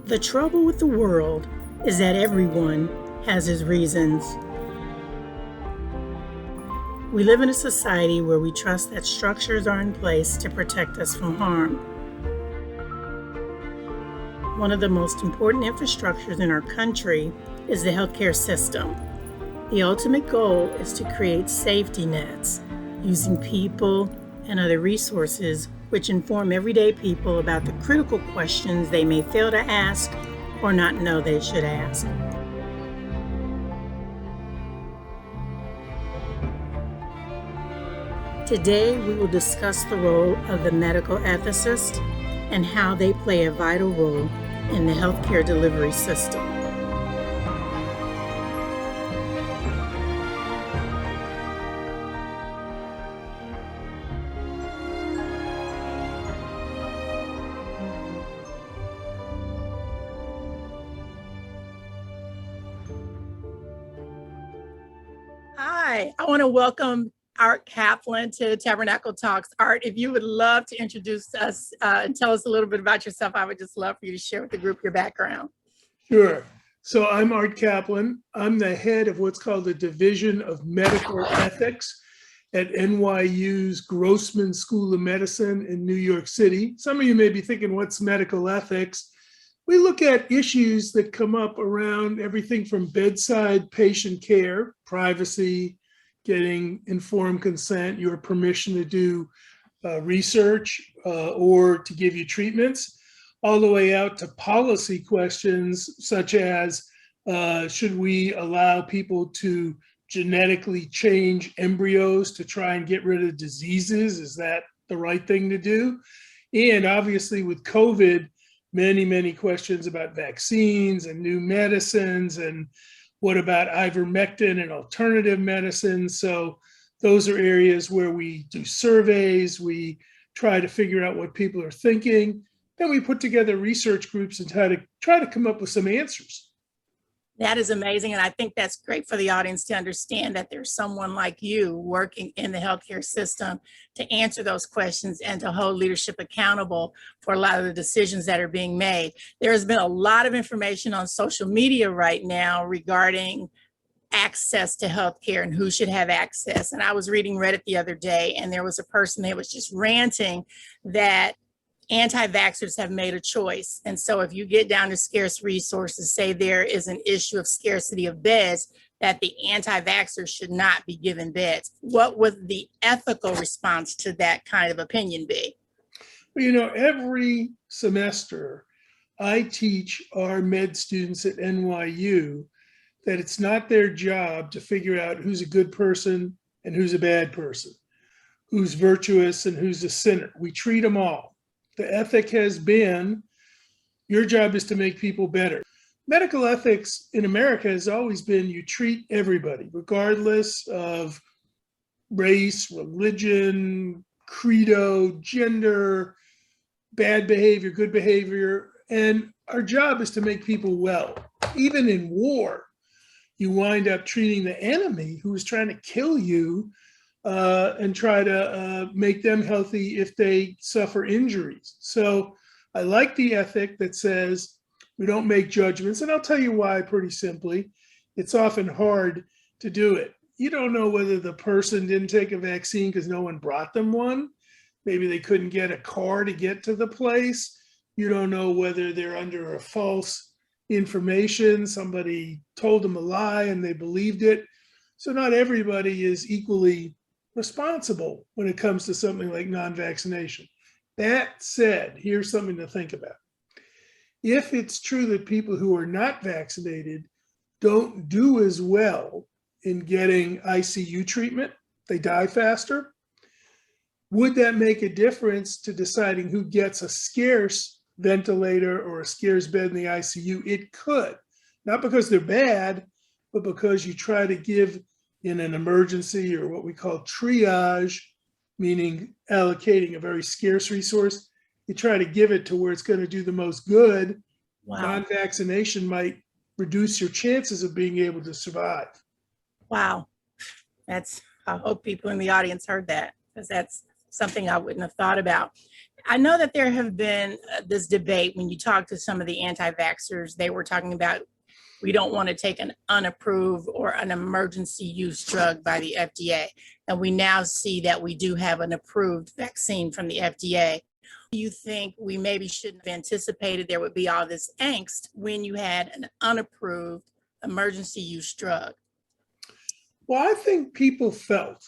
The trouble with the world is that everyone has his reasons. We live in a society where we trust that structures are in place to protect us from harm. One of the most important infrastructures in our country is the healthcare system. The ultimate goal is to create safety nets using people and other resources which inform everyday people about the critical questions they may fail to ask or not know they should ask. Today, we will discuss the role of the medical ethicist and how they play a vital role in the healthcare delivery system. Hi, I want to welcome Art Kaplan to Tabernacle Talks. Art, if you would love to introduce us and tell us a little bit about yourself, I would just love for you to share with the group your background. Sure. So I'm Art Kaplan. I'm the head of what's called the Division of Medical Ethics at NYU's Grossman School of Medicine in New York City. Some of you may be thinking, what's medical ethics? We look at issues that come up around everything from bedside patient care, privacy, getting informed consent, your permission to do research or to give you treatments, all the way out to policy questions such as should we allow people to genetically change embryos to try and get rid of diseases? Is that the right thing to do? And obviously with COVID, many questions about vaccines and new medicines, and what about ivermectin and alternative medicines? So those are areas where we do surveys, we try to figure out what people are thinking, then we put together research groups and try to come up with some answers. That is amazing. And I think that's great for the audience to understand that there's someone like you working in the healthcare system to answer those questions and to hold leadership accountable for a lot of the decisions that are being made. There has been a lot of information on social media right now regarding access to healthcare and who should have access. And I was reading Reddit the other day, and there was a person that was just ranting that anti-vaxxers have made a choice. And so if you get down to scarce resources, say there is an issue of scarcity of beds, that the anti-vaxxers should not be given beds. What would the ethical response to that kind of opinion be? Well, you know, every semester I teach our med students at NYU that it's not their job to figure out who's a good person and who's a bad person, who's virtuous and who's a sinner. We treat them all. The ethic has been, your job is to make people better. Medical ethics in America has always been you treat everybody, regardless of race, religion, credo, gender, bad behavior, good behavior. And our job is to make people well. Even in war, you wind up treating the enemy who is trying to kill you and try to make them healthy if they suffer injuries. So I like the ethic that says we don't make judgments. And I'll tell you why pretty simply. It's often hard to do it. You don't know whether the person didn't take a vaccine because no one brought them one. Maybe they couldn't get a car to get to the place. You don't know whether they're under a false information. Somebody told them a lie and they believed it. So not everybody is equally responsible when it comes to something like non-vaccination. That said, here's something to think about. If it's true that people who are not vaccinated don't do as well in getting ICU treatment, they die faster, would that make a difference to deciding who gets a scarce ventilator or a scarce bed in the ICU? It could, not because they're bad, but because you try to give in an emergency or what we call triage, meaning allocating a very scarce resource, you try to give it to where it's going to do the most good. Wow. Non-vaccination might reduce your chances of being able to survive. Wow. I hope people in the audience heard that, because that's something I wouldn't have thought about. I know that there have been this debate when you talk to some of the anti-vaxxers, they were talking about we don't want to take an unapproved or an emergency use drug by the FDA. And we now see that we do have an approved vaccine from the FDA. Do you think we maybe shouldn't have anticipated there would be all this angst when you had an unapproved emergency use drug? Well, I think people felt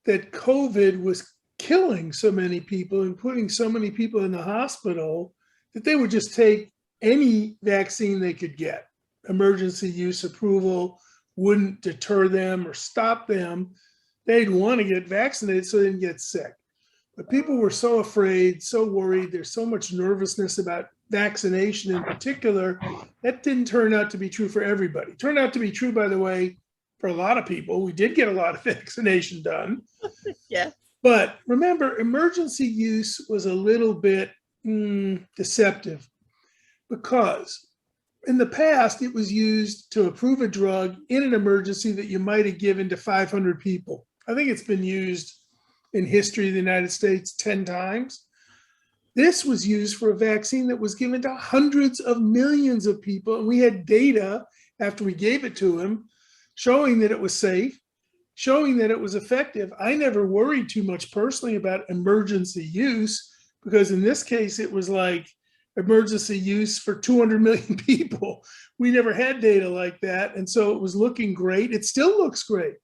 that COVID was killing so many people and putting so many people in the hospital that they would just take any vaccine they could get. Emergency use approval wouldn't deter them or stop them. They'd want to get vaccinated so they didn't get sick. But people were so afraid, so worried. There's so much nervousness about vaccination in particular. That didn't turn out to be true for everybody. It turned out to be true, by the way, for a lot of people. We did get a lot of vaccination done. Yeah. But remember, emergency use was a little bit deceptive because in the past, it was used to approve a drug in an emergency that you might have given to 500 people. I think it's been used in history of the United States 10 times. This was used for a vaccine that was given to hundreds of millions of people. And we had data after we gave it to him showing that it was safe, showing that it was effective. I never worried too much personally about emergency use because in this case, it was like emergency use for 200 million people. We never had data like that. And so it was looking great. It still looks great.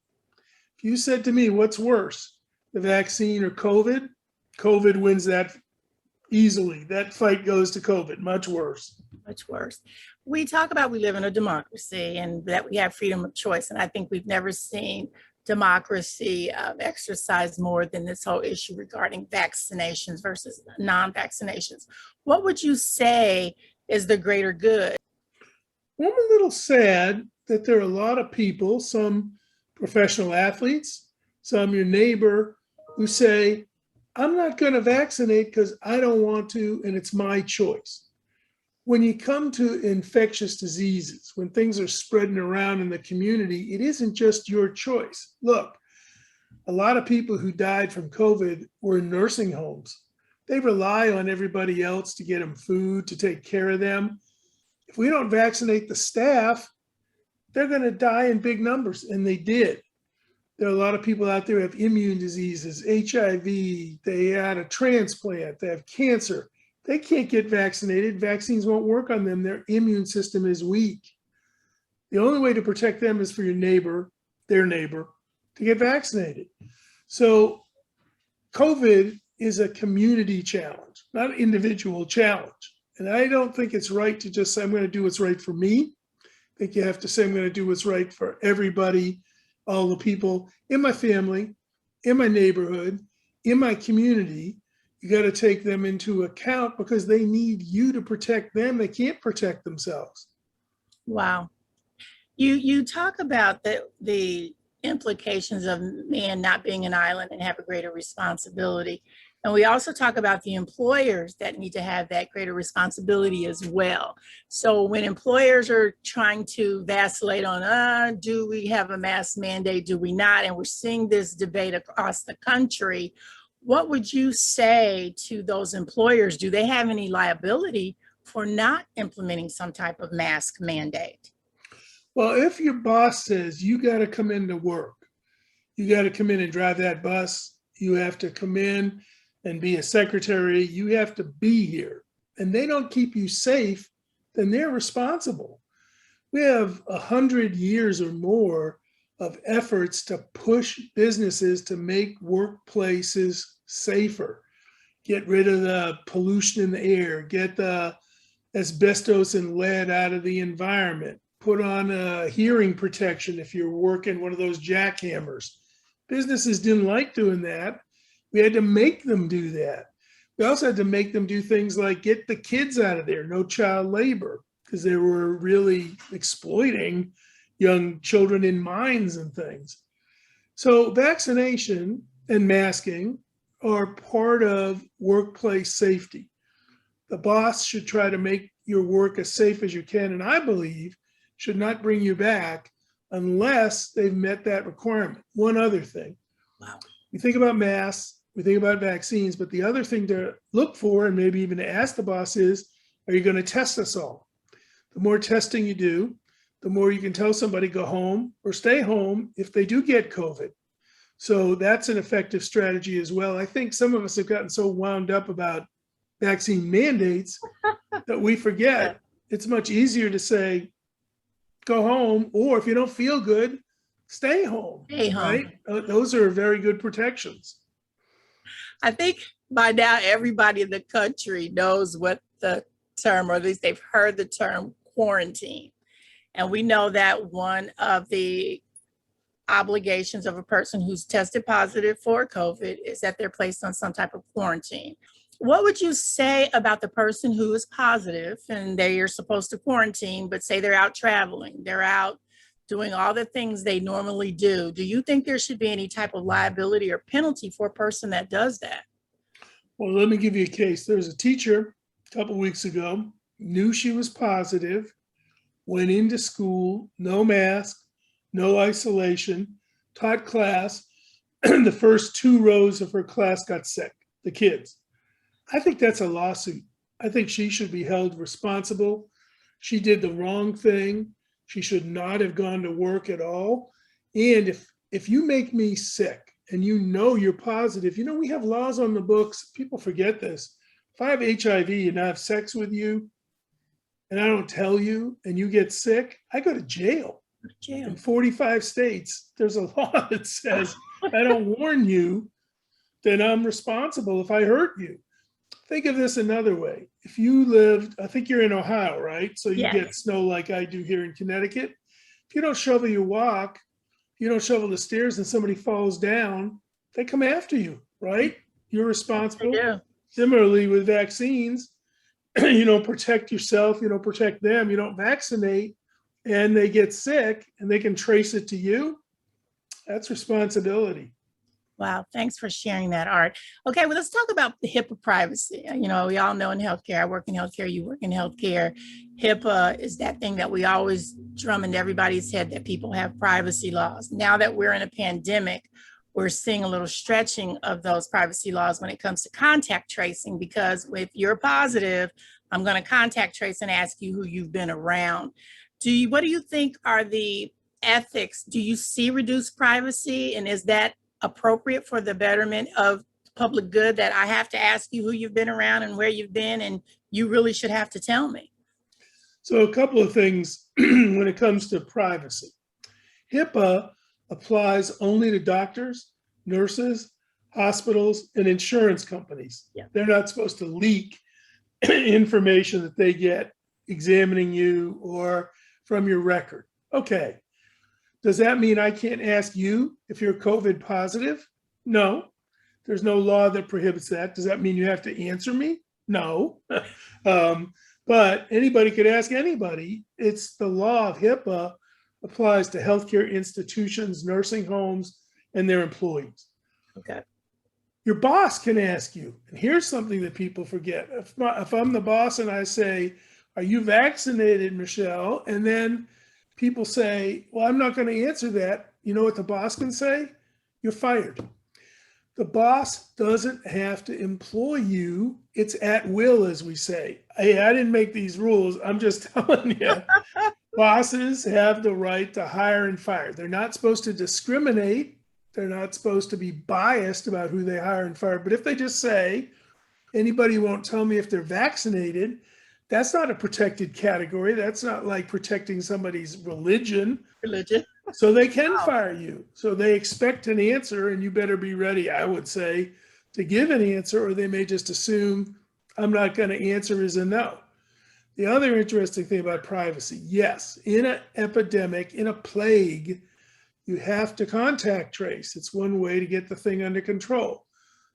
If you said to me, what's worse, the vaccine or COVID? COVID wins that easily. That fight goes to COVID, much worse. Much worse. We talk about we live in a democracy and that we have freedom of choice. And I think we've never seen democracy exercised more than this whole issue regarding vaccinations versus non-vaccinations. What would you say is the greater good? I'm a little sad that there are a lot of people, some professional athletes, some your neighbor, who say, I'm not going to vaccinate because I don't want to, and it's my choice. When you come to infectious diseases, when things are spreading around in the community, it isn't just your choice. Look, a lot of people who died from COVID were in nursing homes. They rely on everybody else to get them food, to take care of them. If we don't vaccinate the staff, they're going to die in big numbers, and they did. There are a lot of people out there who have immune diseases, HIV, they had a transplant, they have cancer. They can't get vaccinated. Vaccines won't work on them. Their immune system is weak. The only way to protect them is for your neighbor, their neighbor, to get vaccinated. So COVID is a community challenge, not an individual challenge. And I don't think it's right to just say, I'm going to do what's right for me. I think you have to say, I'm going to do what's right for everybody, all the people in my family, in my neighborhood, in my community. You got to take them into account because they need you to protect them. They can't protect themselves. Wow. You talk about the implications of man not being an island and have a greater responsibility. And we also talk about the employers that need to have that greater responsibility as well. So when employers are trying to vacillate on, do we have a mask mandate, do we not? And we're seeing this debate across the country. What would you say to those employers? Do they have any liability for not implementing some type of mask mandate? Well, if your boss says you got to come into work, you got to come in and drive that bus, you have to come in and be a secretary, you have to be here, and they don't keep you safe, then they're responsible. We have 100 years or more of efforts to push businesses to make workplaces safer, get rid of the pollution in the air, get the asbestos and lead out of the environment, put on a hearing protection if you're working one of those jackhammers. Businesses didn't like doing that. We had to make them do that. We also had to make them do things like get the kids out of there, no child labor, because they were really exploiting young children in mines and things. So vaccination and masking are part of workplace safety. The boss should try to make your work as safe as you can, and I believe should not bring you back unless they've met that requirement. One other thing. Wow. We think about masks, we think about vaccines, but the other thing to look for and maybe even to ask the boss is, are you going to test us all? The more testing you do, the more you can tell somebody go home or stay home if they do get COVID. So that's an effective strategy as well. I think some of us have gotten so wound up about vaccine mandates that we forget it's much easier to say, go home, or if you don't feel good, stay home. Stay home. Right? Those are very good protections. I think by now everybody in the country knows what the term, or at least they've heard the term quarantine. And we know that one of the obligations of a person who's tested positive for COVID is that they're placed on some type of quarantine. What would you say about the person who is positive and they are supposed to quarantine, but say they're out traveling, they're out doing all the things they normally do? Do you think there should be any type of liability or penalty for a person that does that? Well, let me give you a case. There's a teacher a couple of weeks ago, knew she was positive, went into school, no mask, no isolation, taught class. The first 2 rows of her class got sick, the kids. I think that's a lawsuit. I think she should be held responsible. She did the wrong thing. She should not have gone to work at all. And if you make me sick and you know you're positive, we have laws on the books. People forget this. If I have HIV and I have sex with you and I don't tell you and you get sick, I go to jail. In 45 states, there's a law that says I don't warn you, then I'm responsible if I hurt you. Think of this another way. If you lived, I think you're in Ohio, right? So you get snow like I do here in Connecticut. If you don't shovel your walk, you don't shovel the stairs and somebody falls down, they come after you, right? You're responsible. Yeah. Similarly with vaccines, you don't protect yourself, you don't protect them, you don't vaccinate, and they get sick and they can trace it to you. That's responsibility. Wow, thanks for sharing that, Art. Okay, well, let's talk about the HIPAA privacy. We all know in healthcare, I work in healthcare, you work in healthcare. HIPAA is that thing that we always drum into everybody's head, that people have privacy laws. Now that we're in a pandemic, we're seeing a little stretching of those privacy laws when it comes to contact tracing, because if you're positive, I'm going to contact trace and ask you who you've been around. What do you think are the ethics? Do you see reduced privacy, and is that appropriate for the betterment of public good, that I have to ask you who you've been around and where you've been, and you really should have to tell me? So a couple of things when it comes to privacy. HIPAA applies only to doctors, nurses, hospitals, and insurance companies. Yeah. They're not supposed to leak information that they get examining you or from your record. Okay. Does that mean I can't ask you if you're COVID positive? No, there's no law that prohibits that. Does that mean you have to answer me? No. But anybody could ask anybody. It's the law of HIPAA applies to healthcare institutions, nursing homes, and their employees. Okay. Your boss can ask you. And here's something that people forget. If I'm the boss and I say, are you vaccinated, Michelle? And then people say, well, I'm not going to answer that. You know what the boss can say? You're fired. The boss doesn't have to employ you. It's at will, as we say. Hey, I didn't make these rules. I'm just telling you. Bosses have the right to hire and fire. They're not supposed to discriminate. They're not supposed to be biased about who they hire and fire. But if they just say, anybody won't tell me if they're vaccinated, that's not a protected category. That's not like protecting somebody's religion. So they can fire you. So they expect an answer, and you better be ready, I would say, to give an answer, or they may just assume I'm not going to answer is a no. The other interesting thing about privacy, yes, in an epidemic, in a plague, you have to contact trace. It's one way to get the thing under control.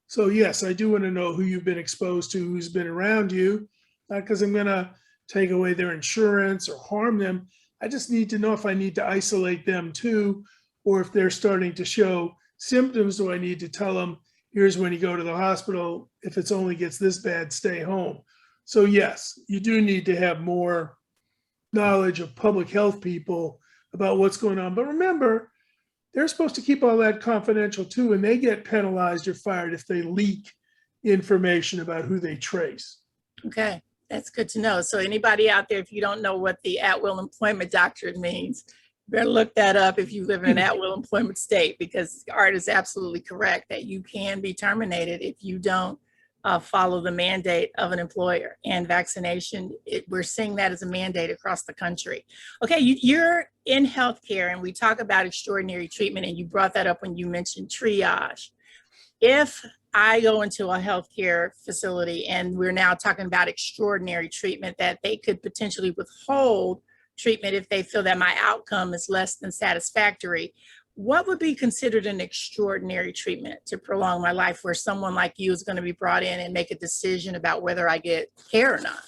So yes, I do want to know who you've been exposed to, who's been around you, not because I'm going to take away their insurance or harm them. I just need to know if I need to isolate them too, or if they're starting to show symptoms, do I need to tell them, here's when you go to the hospital. If it only gets this bad, stay home. So yes, you do need to have more knowledge of public health people about what's going on. But remember, they're supposed to keep all that confidential too, and they get penalized or fired if they leak information about who they trace. Okay, that's good to know. So anybody out there, if you don't know what the at-will employment doctrine means, you better look that up if you live in an at-will employment state, because Art is absolutely correct that you can be terminated if you don't follow the mandate of an employer. And vaccination, we're seeing that as a mandate across the country. Okay, you're in healthcare, and we talk about extraordinary treatment, and you brought that up when you mentioned triage. If I go into a healthcare facility and we're now talking about extraordinary treatment, that they could potentially withhold treatment if they feel that my outcome is less than satisfactory, what would be considered an extraordinary treatment to prolong my life, where someone like you is going to be brought in and make a decision about whether I get care or not?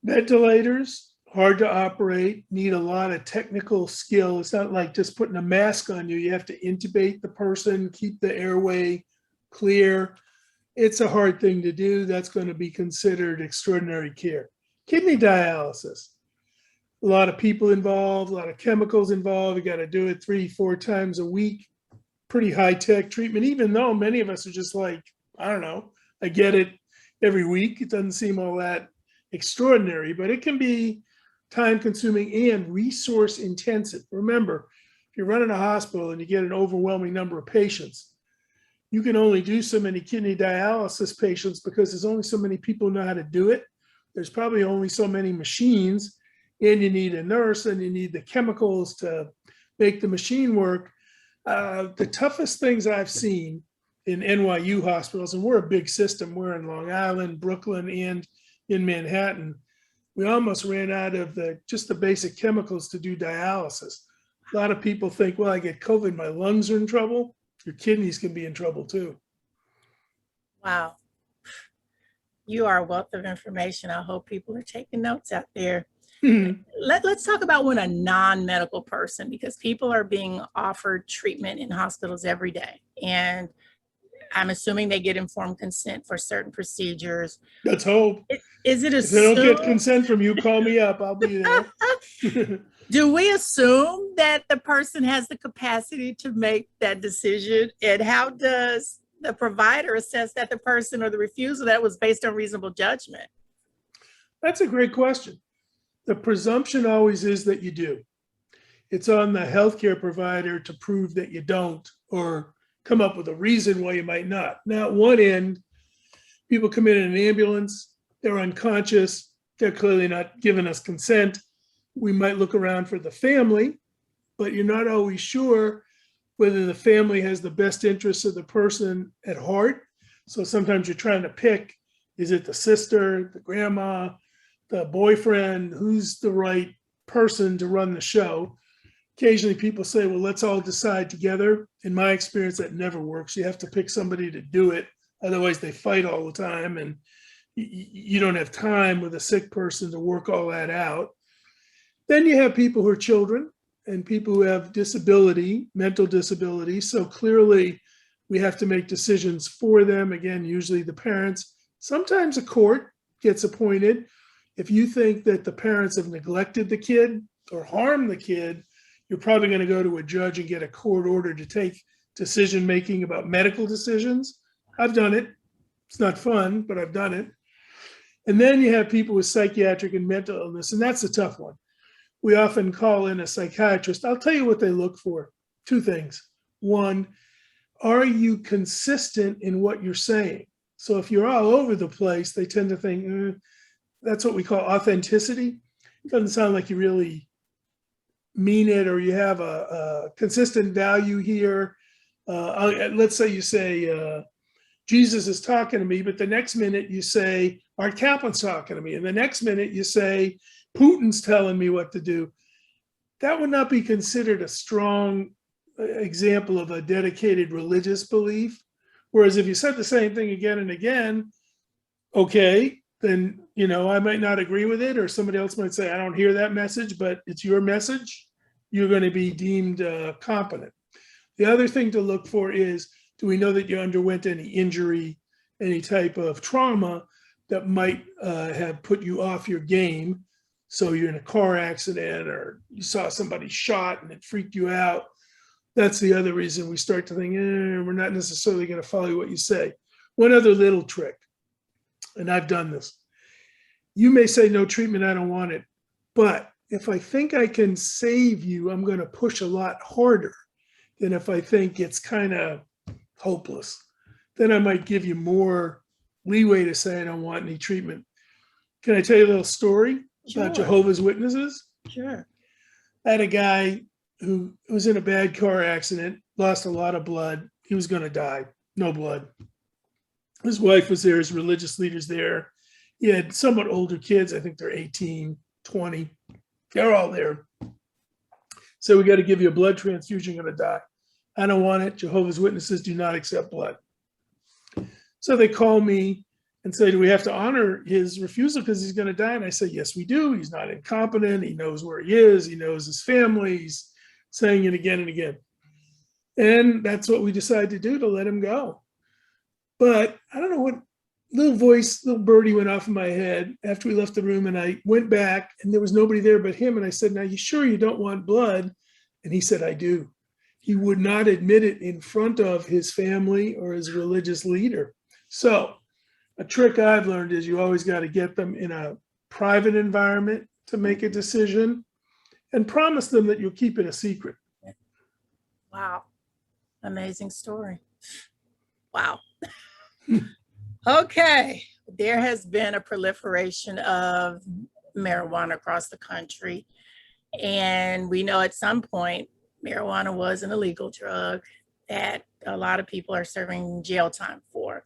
Ventilators, hard to operate, need a lot of technical skill. It's not like just putting a mask on you. You have to intubate the person, keep the airway clear. It's a hard thing to do. That's going to be considered extraordinary care. Kidney dialysis, a lot of people involved, a lot of chemicals involved. You got to do it 3-4 times a week. Pretty high-tech treatment, even though many of us are just like, I don't know, I get it every week. It doesn't seem all that extraordinary, but it can be time-consuming and resource-intensive. Remember, if you're running a hospital and you get an overwhelming number of patients, you can only do so many kidney dialysis patients because there's only so many people who know how to do it. There's probably only so many machines, and you need a nurse, and you need the chemicals to make the machine work. The toughest things I've seen in NYU hospitals, and we're a big system, we're in Long Island, Brooklyn, and in Manhattan, we almost ran out of just the basic chemicals to do dialysis. A lot of people think, well, I get COVID, my lungs are in trouble. Your kidneys can be in trouble too. Wow. You are a wealth of information. I hope people are taking notes out there. Let's talk about when a non-medical person, because people are being offered treatment in hospitals every day, and I'm assuming they get informed consent for certain procedures. Let's hope. Is it If they don't get assumed, consent from you, call me up. I'll be there. do we assume that the person has the capacity to make that decision? And how does the provider assess that the person, or the refusal, that was based on reasonable judgment? That's a great question. The presumption always is that you do. It's on the healthcare provider to prove that you don't, or come up with a reason why you might not. Now, at one end, people come in an ambulance, they're unconscious, they're clearly not giving us consent. We might look around for the family, but you're not always sure whether the family has the best interests of the person at heart. So sometimes you're trying to pick, is it the sister, the grandma, the boyfriend, who's the right person to run the show? Occasionally people say, well, let's all decide together. In my experience, that never works. You have to pick somebody to do it. Otherwise they fight all the time, and you don't have time with a sick person to work all that out. Then you have people who are children and people who have disability, mental disability. So clearly we have to make decisions for them. Again, usually the parents. Sometimes a court gets appointed. If you think that the parents have neglected the kid or harmed the kid, you're probably going to go to a judge and get a court order to take decision-making about medical decisions. I've done it. It's not fun, but I've done it. And then you have people with psychiatric and mental illness, and that's a tough one. We often call in a psychiatrist. I'll tell you what they look for. 2 things. One, are you consistent in what you're saying? So if you're all over the place, they tend to think, that's what we call authenticity. It doesn't sound like you really mean it, or you have a consistent value here. Let's say you say, Jesus is talking to me, but the next minute you say, Art Kaplan's talking to me. And the next minute you say, Putin's telling me what to do. That would not be considered a strong example of a dedicated religious belief. Whereas if you said the same thing again and again, okay, then, I might not agree with it, or somebody else might say, I don't hear that message, but it's your message. You're going to be deemed competent. The other thing to look for is, do we know that you underwent any injury, any type of trauma that might have put you off your game? So you're in a car accident or you saw somebody shot and it freaked you out. That's the other reason we start to think, we're not necessarily going to follow what you say. One other little trick, and I've done this. You may say no treatment, I don't want it. But if I think I can save you, I'm going to push a lot harder than if I think it's kind of hopeless. Then I might give you more leeway to say I don't want any treatment. Can I tell you a little story about Sure. Jehovah's Witnesses? Sure. I had a guy who was in a bad car accident, lost a lot of blood. He was going to die, no blood. His wife was there, his religious leaders there. He had somewhat older kids. I think they're 18, 20. They're all there. So we got to give you a blood transfusion, you're going to die. I don't want it. Jehovah's Witnesses do not accept blood. So they call me and say, do we have to honor his refusal because he's going to die? And I say, yes, we do. He's not incompetent. He knows where he is. He knows his family. He's saying it again and again. And that's what we decided to do, to let him go. But I don't know what little birdie went off in my head after we left the room, and I went back and there was nobody there but him. And I said, now, you sure you don't want blood? And he said, I do. He would not admit it in front of his family or his religious leader. So a trick I've learned is you always got to get them in a private environment to make a decision and promise them that you'll keep it a secret. Wow. Amazing story. Wow. Okay. There has been a proliferation of marijuana across the country. And we know at some point, marijuana was an illegal drug that a lot of people are serving jail time for.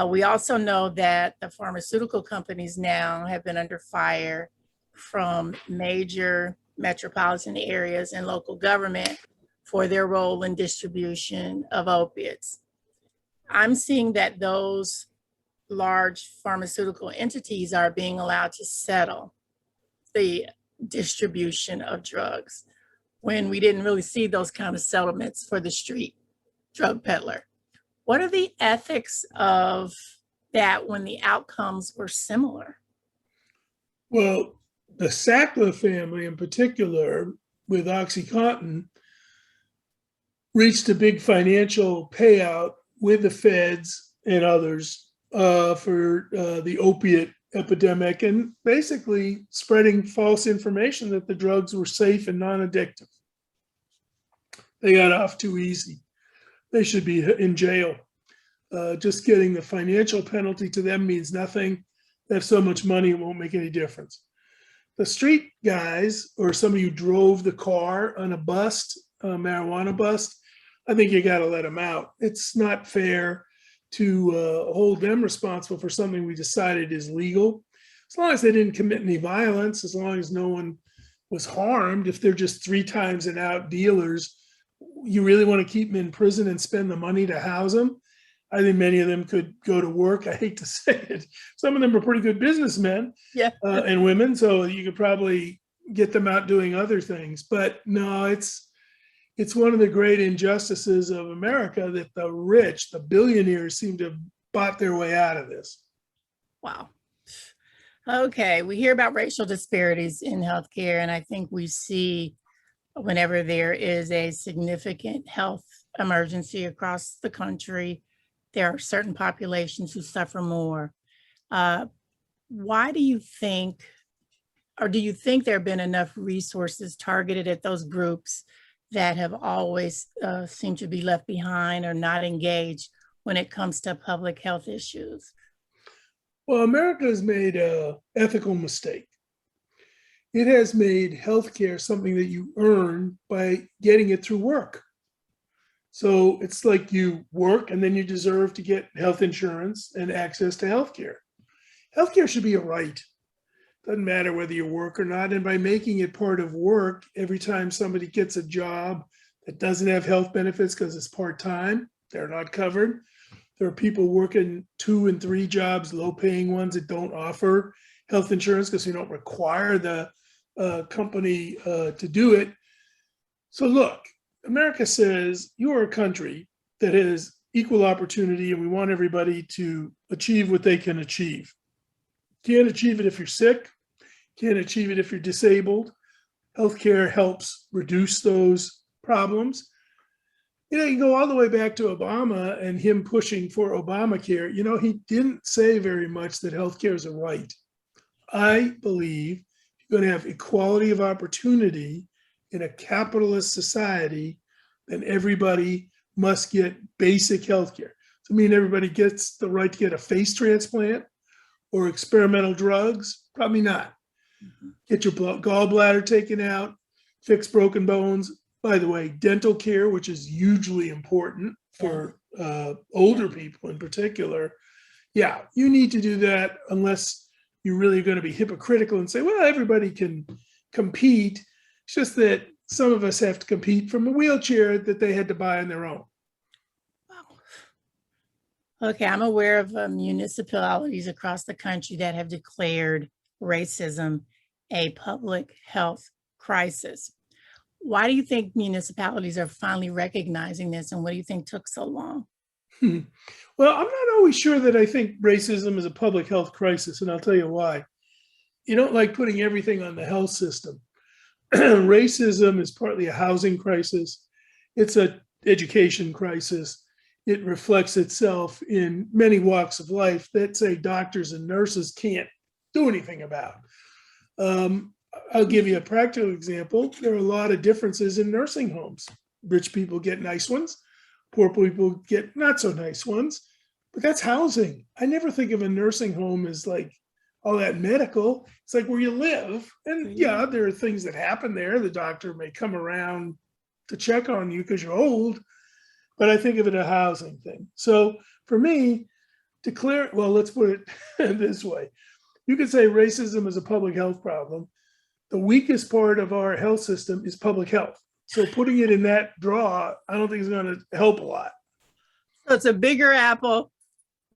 We also know that the pharmaceutical companies now have been under fire from major metropolitan areas and local government for their role in distribution of opiates. I'm seeing that those large pharmaceutical entities are being allowed to settle the distribution of drugs when we didn't really see those kind of settlements for the street drug peddler. What are the ethics of that when the outcomes were similar? Well, the Sackler family in particular, with OxyContin, reached a big financial payout with the feds and others for the opiate epidemic, and basically spreading false information that the drugs were safe and non-addictive. They got off too easy. They should be in jail. Just getting the financial penalty to them means nothing. They have so much money, it won't make any difference. The street guys, or somebody who drove the car on a bust, a marijuana bust, I think you got to let them out. It's not fair to hold them responsible for something we decided is legal. As long as they didn't commit any violence, as long as no one was harmed. If they're just 3 times and out dealers, you really want to keep them in prison and spend the money to house them? I think many of them could go to work. I hate to say it. Some of them are pretty good businessmen, and women, so you could probably get them out doing other things. But no, it's one of the great injustices of America that the rich, the billionaires, seem to have bought their way out of this. Wow. Okay, we hear about racial disparities in healthcare, and I think we see whenever there is a significant health emergency across the country, there are certain populations who suffer more. Why do you think, or do you think there have been enough resources targeted at those groups that have always seemed to be left behind or not engaged when it comes to public health issues? Well, America has made an ethical mistake. It has made healthcare something that you earn by getting it through work. So it's like you work and then you deserve to get health insurance and access to healthcare. Healthcare should be a right. Doesn't matter whether you work or not. And by making it part of work, every time somebody gets a job that doesn't have health benefits because it's part-time, they're not covered. There are people working 2 and 3 jobs, low-paying ones that don't offer health insurance because we don't require the company to do it. So look, America says you are a country that has equal opportunity and we want everybody to achieve what they can achieve. Can't achieve it if you're sick, can't achieve it if you're disabled. Healthcare helps reduce those problems. You go all the way back to Obama and him pushing for Obamacare. He didn't say very much that healthcare is a right. I believe you're going to have equality of opportunity in a capitalist society, then everybody must get basic healthcare. Does it mean everybody gets the right to get a face transplant or experimental drugs? Probably not. Get your gallbladder taken out, fix broken bones. By the way, dental care, which is hugely important for older people in particular. Yeah, you need to do that unless you're really going to be hypocritical and say, well, everybody can compete. It's just that some of us have to compete from a wheelchair that they had to buy on their own. Okay, I'm aware of municipalities across the country that have declared racism a public health crisis. Why do you think municipalities are finally recognizing this, and what do you think took so long? Well, I'm not always sure that I think racism is a public health crisis, and I'll tell you why. You don't like putting everything on the health system. Racism is partly a housing crisis. It's an education crisis. It reflects itself in many walks of life that, say, doctors and nurses can't do anything about. I'll give you a practical example. There are a lot of differences in nursing homes. Rich people get nice ones. Poor people get not so nice ones. But that's housing. I never think of a nursing home as like all that medical. It's like where you live. And yeah, there are things that happen there. The doctor may come around to check on you because you're old. But I think of it as a housing thing. So for me, let's put it this way. You could say racism is a public health problem. The weakest part of our health system is public health. So putting it in that draw, I don't think is going to help a lot. So it's a bigger apple.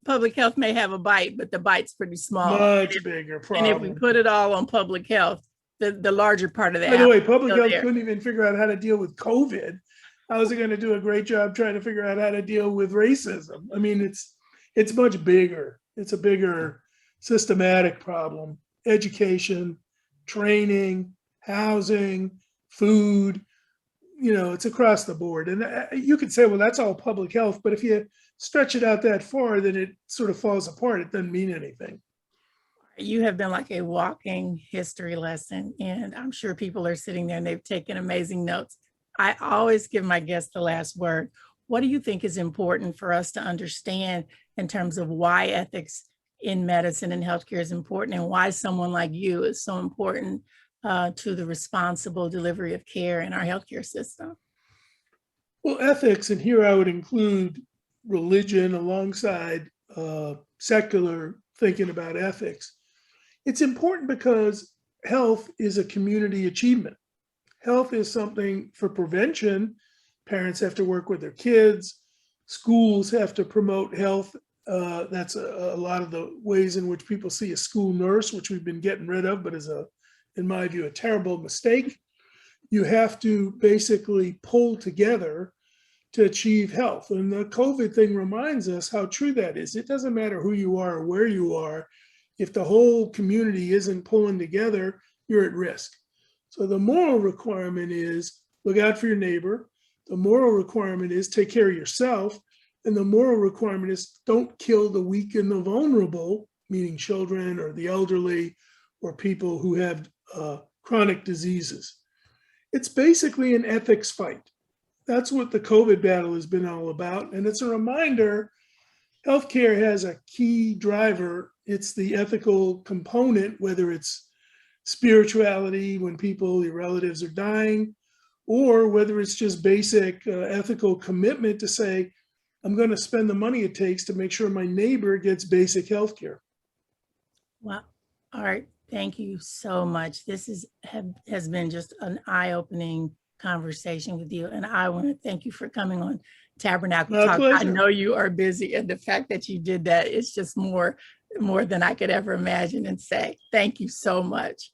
Public health may have a bite, but the bite's pretty small. Much bigger problem. And if we put it all on public health, the larger part of the By the apple way, public health there. couldn't even figure out how to deal with COVID. How is it going to do a great job trying to figure out how to deal with racism? I mean, it's much bigger. It's a bigger systematic problem. Education, training, housing, food, it's across the board. And you could say, well, that's all public health. But if you stretch it out that far, then it sort of falls apart. It doesn't mean anything. You have been like a walking history lesson. And I'm sure people are sitting there and they've taken amazing notes. I always give my guests the last word. What do you think is important for us to understand in terms of why ethics in medicine and healthcare is important, and why someone like you is so important to the responsible delivery of care in our healthcare system? Well, ethics, and here I would include religion alongside secular thinking about ethics. It's important because health is a community achievement. Health is something for prevention. Parents have to work with their kids. Schools have to promote health. That's a lot of the ways in which people see a school nurse, which we've been getting rid of, but is in my view, a terrible mistake. You have to basically pull together to achieve health. And the COVID thing reminds us how true that is. It doesn't matter who you are or where you are. If the whole community isn't pulling together, you're at risk. So the moral requirement is look out for your neighbor. The moral requirement is take care of yourself. And the moral requirement is don't kill the weak and the vulnerable, meaning children or the elderly or people who have chronic diseases. It's basically an ethics fight. That's what the COVID battle has been all about. And it's a reminder, healthcare has a key driver. It's the ethical component, whether it's spirituality when your relatives are dying, or whether it's just basic ethical commitment to say, I'm going to spend the money it takes to make sure my neighbor gets basic health care. Wow. All right. Thank you so much. This has been just an eye-opening conversation with you. And I want to thank you for coming on Tabernacle My Talk. pleasure. I know you are busy, and the fact that you did that, it's just more than I could ever imagine and say. Thank you so much.